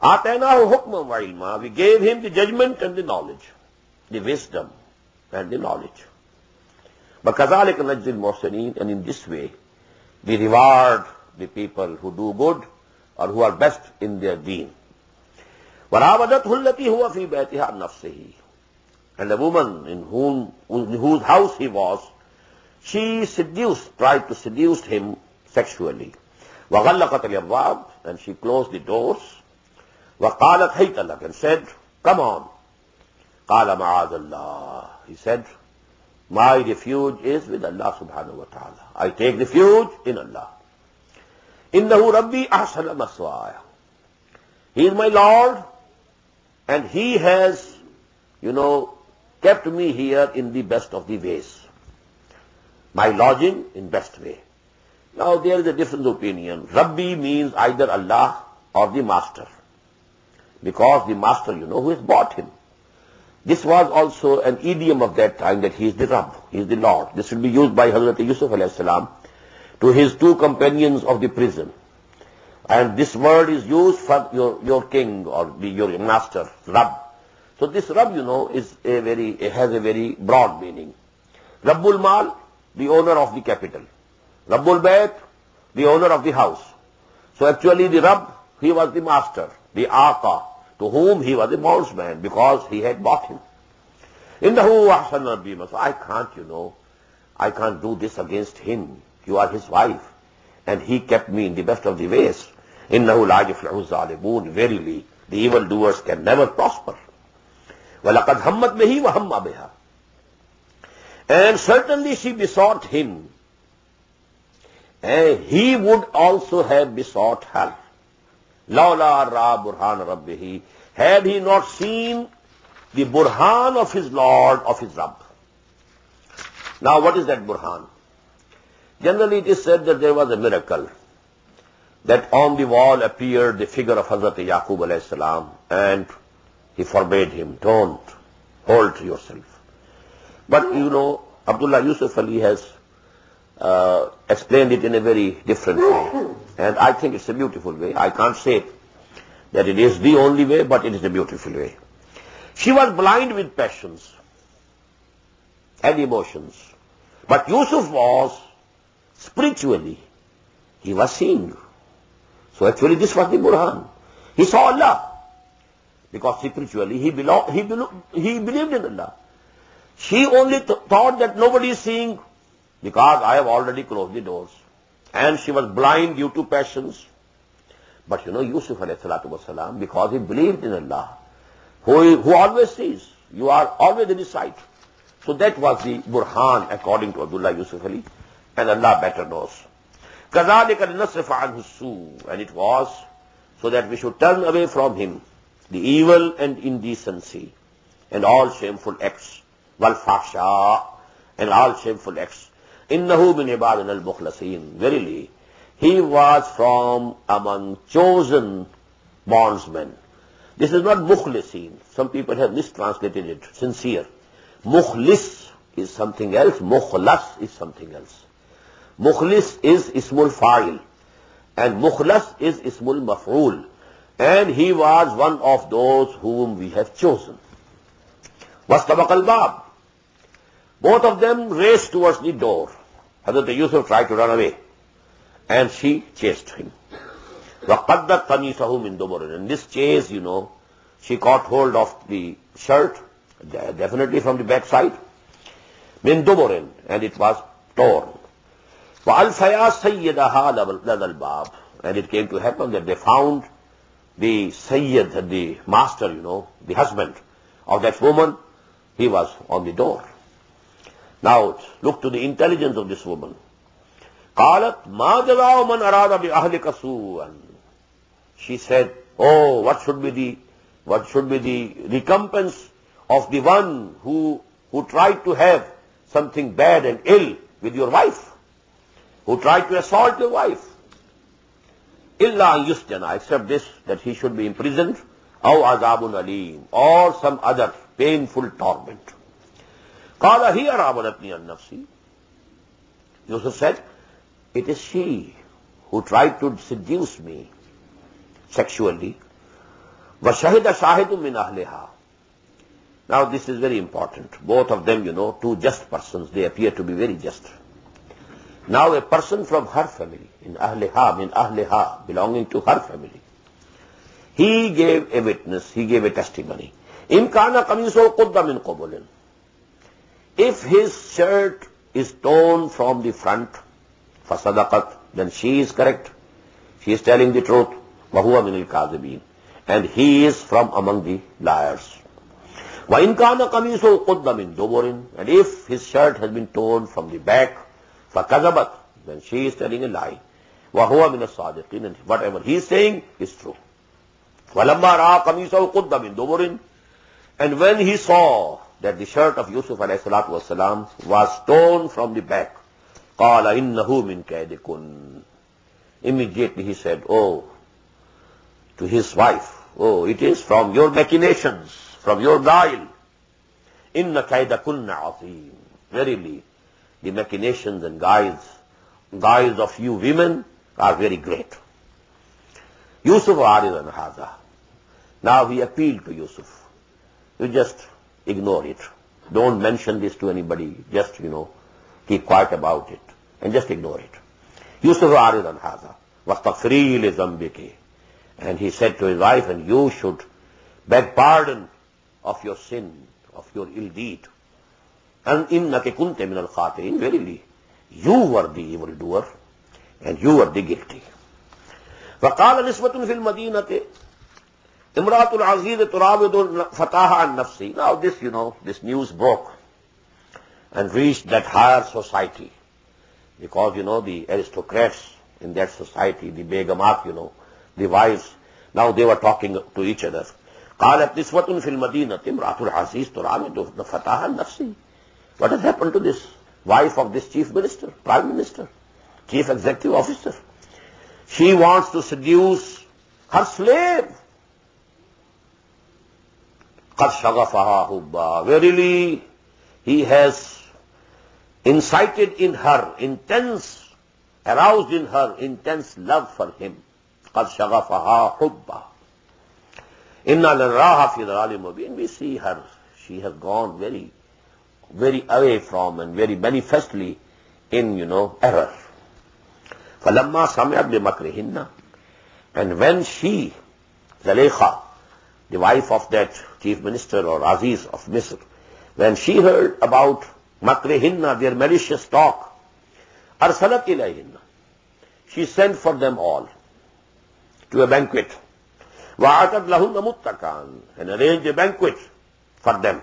آتَيْنَاهُ حُكْمًا وَعِلْمًا. We gave him the judgment and the knowledge, the wisdom and the knowledge. وَكَذَلِكَ نَجْزِي الْمُحْسِنِينَ. And in this way, we reward the people who do good or who are best in their deen. وَرَاوَدَتْهُ الَّتِي هُوَ فِي بَيْتِهَا عَنْ نَفْسِهِ. And the woman in whose house he was, she tried to seduce him sexually. وَغَلَّقَتْ الْأَبْوَابَ. And she closed the doors. وَقَالَتْ هَيْتَ لَكَ. And said, come on. قَالَ مَعَاذَ اللَّهِ. He said, my refuge is with Allah subhanahu wa ta'ala. I take refuge in Allah. إِنَّهُ رَبِّي أَحْسَنَ مَثْوَايَ. He is my Lord, and He has, kept me here in the best of the ways. My lodging in best way. Now there is a different opinion. Rabbi means either Allah or the master. Because the master, who has bought him. This was also an idiom of that time, that he is the Rabb, he is the Lord. This will be used by Hazrat Yusuf alayhi salam to his two companions of the prison. And this word is used for your king or your master, Rabb. So this Rabb, has a very broad meaning. Rabbul Mal, the owner of the capital. Rabbul Bayt, the owner of the house. So actually the Rabb, he was the master, the Aqa, to whom he was a bondsman because he had bought him. Innahu ahsana bima. So I can't do this against him. You are his wife. And he kept me in the best of the ways. Innahu la yuflihu zalimun. Verily, the evildoers can never prosper. وَلَقَدْ هَمَّتْ بِهِ وَهَمَّ بِهَا. And certainly she besought him. And he would also have besought her. لَوْلَا رَا بُرْهَانَ رَبِّهِ. Had he not seen the burhan of his Lord, of his Rabb. Now what is that burhan? Generally it is said that there was a miracle, that on the wall appeared the figure of Hazrat Yaqub alayhi salam, and he forbade him, don't hold to yourself. But Abdullah Yusuf Ali has explained it in a very different way. And I think it's a beautiful way. I can't say that it is the only way, but it is a beautiful way. She was blind with passions and emotions. But Yusuf was spiritually, he was seeing. So actually this was the Burhan. He saw Allah. Because spiritually he believed in Allah. She only thought that nobody is seeing because I have already closed the doors. And she was blind due to passions. But Yusuf alayhi salatu wasalam, because he believed in Allah, who always sees, you are always in his sight. So that was the Burhan according to Abdullah Yusuf Ali, and Allah better knows. كَذَلِكَ لِنَصْرِفَ عَنْهُ السُّوءَ. And it was so that we should turn away from him the evil and indecency and all shameful acts, وَالْفَحْشَاء, and all shameful acts. إِنَّهُ مِنْ عِبَادِنَا الْمُخْلَصِينَ. Verily, he was from among chosen bondsmen. This is not mukhlisin. Some people have mistranslated it, sincere. Mukhlis is something else, mukhlas is something else. Mukhlis is ismul fa'il, and mukhlas is ismul maf'ul. And he was one of those whom we have chosen. وَاسْتَبَقَ الْبَابِ. Both of them raced towards the door. Hazrat Yusuf tried to run away, and she chased him. وَقَدَّتْ قَمِيصَهُ مِنْ دُبُرٍ. In this chase, she caught hold of the shirt, definitely from the backside, مِنْ دُبُرٍ, and it was torn. وَأَلْفَيَا سَيِّدَهَا لَدَى الْبَابِ. And it came to happen that they found the Sayyid, the master, the husband of that woman, he was on the door. Now, look to the intelligence of this woman. قالت ما جزاء من أراد بأهلك سوءا. She said, oh, what should be the recompense of the one who tried to have something bad and ill with your wife, who tried to assault your wife? إلا أن يسجن, except this, that he should be imprisoned, أو عذاب أليم, or some other painful torment. قال هي راودتني عن نفسي. Yusuf said, it is she who tried to seduce me sexually. وَشَهِدَ شَاهِدٌ مِّنْ أَهْلِهَا. Now this is very important. Both of them, two just persons, they appear to be very just. Now a person from her family, in ahliha, belonging to her family, he gave a witness, he gave a testimony. إِنْ كَانَ قَمِيصُهُ قُدَّ مِنْ قُبُلٍ. If his shirt is torn from the front, فَصَدَقَتْ, then she is correct. She is telling the truth. وَهُوَ مِنَ الْكَاذِبِينَ. And he is from among the liars. وَإِنْ كَانَ قَمِيصُهُ قُدَّ مِنْ دُبُرٍ. And if his shirt has been torn from the back, فَكَذَبَتْ, then she is telling a lie. وَهُوَ مِنَ الصَّادِقِينَ. And whatever he is saying is true. وَلَمَّا رَأَى قَمِيصَهُ قُدَّ مِنْ دُبُرٍ. And when he saw that the shirt of Yusuf alayhi salatu wasalam was torn from the back, قَالَ إِنَّهُ مِنْ كَيْدِكُنْ. Immediately he said, to his wife, it is from your machinations, from your guile. إِنَّ كَيْدَكُنَّ عَظِيمٌ. Verily, the machinations and guiles of you women are very great. Yusuf aridan haza. Now he appealed to Yusuf. You just ignore it. Don't mention this to anybody. Just, keep quiet about it. And just ignore it. Yusuf aridan haza. وَاسْتَغْفِرِي لِذَنْبِكِ. And he said to his wife, and you should beg pardon of your sin, of your ill deed. And إِنَّكَ كُنْتَ مِنَ الْخَاطِئِينَ. Verily, you were the evildoer, and you were the guilty. وَقَالَ نِسْوَةٌ فِي الْمَدِينَةِ امْرَأَةُ الْعَزِيزِ تُرَاوِدُ فَتَاهَا عَنْ نَفْسِهِ. Now this, this news broke and reached that higher society. Because, the aristocrats in that society, the begamat, the wives, now they were talking to each other. قَالَتْ نِسْوَةٌ فِي الْمَدِينَةِ امْرَأَةُ الْعَزِيزِ تُرَاوِدُ فَتَاهَا عَنْ نَفْسِهِ. What has happened to this wife of this chief minister, prime minister, chief executive officer? She wants to seduce her slave. قَدْ شَغَفَهَا حُبًّا. Verily, he has incited in her aroused in her intense love for him. قَدْ شَغَفَهَا حُبًّا. إِنَّا لَنَرَاهَا فِي ضَلَالٍ مُبِينٍ. We see her. She has gone very, very away from and very manifestly in, error. فَلَمَّا سَمِعَتْ بِمَكْرِهِنَّ. And when she, Zulaykha, the wife of that chief minister or Aziz of Misr, when she heard about makrihinna, their malicious talk, arsalat ilayhinna, she sent for them all to a banquet. وَأَعْتَدْ لَهُنَّ مُتَّكَانٍ. And arranged a banquet for them.